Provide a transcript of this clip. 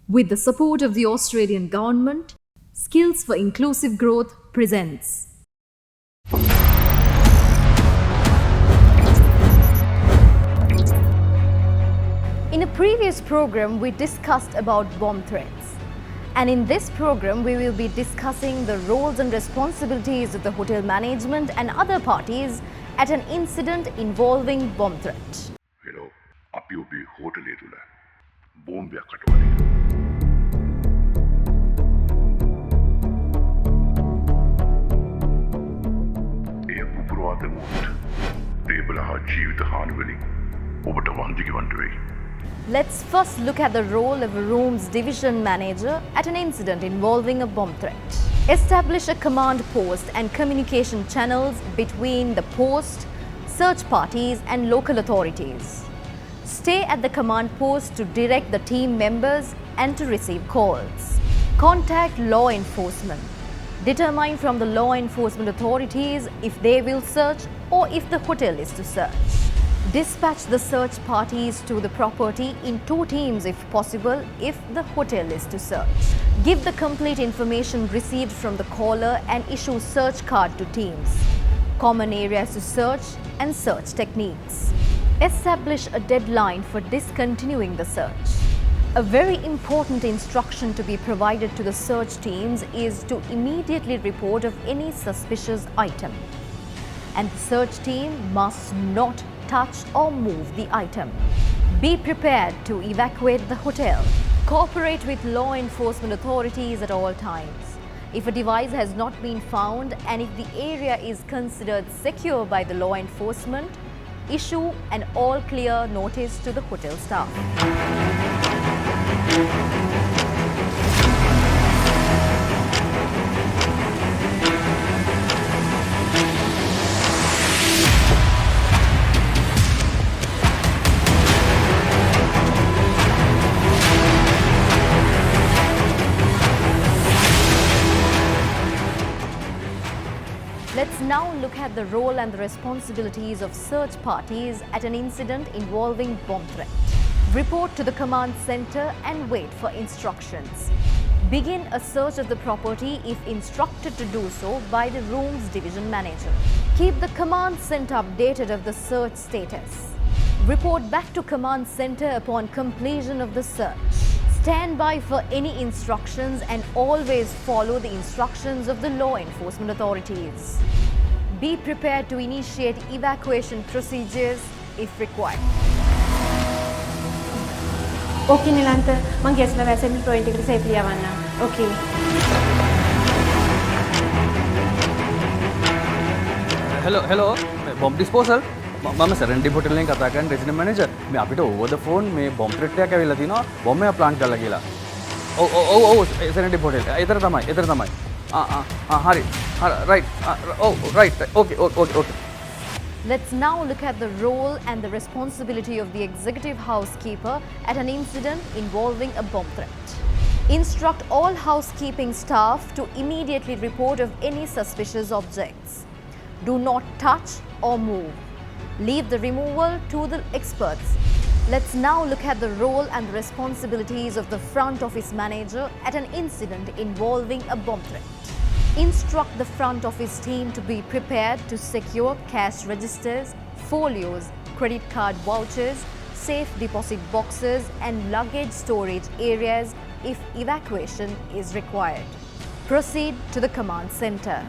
With the support of the Australian government, Skills for Inclusive Growth presents. In a previous program, we discussed about bomb threats. And in this program, we will be discussing the roles and responsibilities of the hotel management and other parties at an incident involving bomb threat. Hello, අපි ඔබේ හෝටලේ තුල බෝම්බයක් අටවන්නේ. එය පුපුරවා දැමුවොත් දේපල හා ජීවිත හානි වලින් ඔබට වන්දි ගෙවන්න වෙයි. Let's first look at the role of a room's division manager at an incident involving a bomb threat. Establish a command post and communication channels between the post, search parties and local authorities. Stay at the command post to direct the team members and to receive calls. Contact law enforcement. Determine from the law enforcement authorities if they will search or if the hotel is to search. Dispatch the search parties to the property in 2 teams if possible if the hotel is to search. Give the complete information received from the caller and issue search card to teams. Common areas to search and search techniques. Establish a deadline for discontinuing the search. A very important instruction to be provided to the search teams is to immediately report of any suspicious item. And the search team must not touch or move the item. Be prepared to evacuate the hotel. Cooperate with law enforcement authorities at all times. If a device has not been found and if the area is considered secure by the law enforcement, issue an all clear notice to the hotel staff. Let's now look at the role and the responsibilities of search parties at an incident involving bomb threat. Report to the command center and wait for instructions. Begin a search of the property if instructed to do so by the room's division manager. Keep the command center updated of the search status. Report back to command center upon completion of the search. Stand by for any instructions and always follow the instructions of the law enforcement authorities. Be prepared to initiate evacuation procedures if required. Okay, Nilanta, මං ගෙස්ලා වැසෙන්න point එකට සේෆ්ලි යවන්න. Okay. hello bomb disposal මම සරෙන්ඩි hotel එකෙන් කතා කරන්නේ resident manager මේ අපිට over ද phone මේ බොම්බ් ත්‍රෙට් එකක් ඇවිල්ලා තිනවා බොම්බ් එකක් ප්ලාන්ට් කරලා කියලා ඔව් සරෙන්ඩි හොටල් එතන තමයි හරි right okay. Let's now look at the role and the responsibility of the executive housekeeper at an incident involving a bomb threat. Instruct all housekeeping staff to immediately report of any suspicious objects. Do not touch or move. Leave the removal to the experts. Let's now look at the role and the responsibilities of the front office manager at an incident involving a bomb threat. Instruct the front office team to be prepared to secure cash registers, folios, credit card vouchers, safe deposit boxes and luggage storage areas if evacuation is required. Proceed to the command center.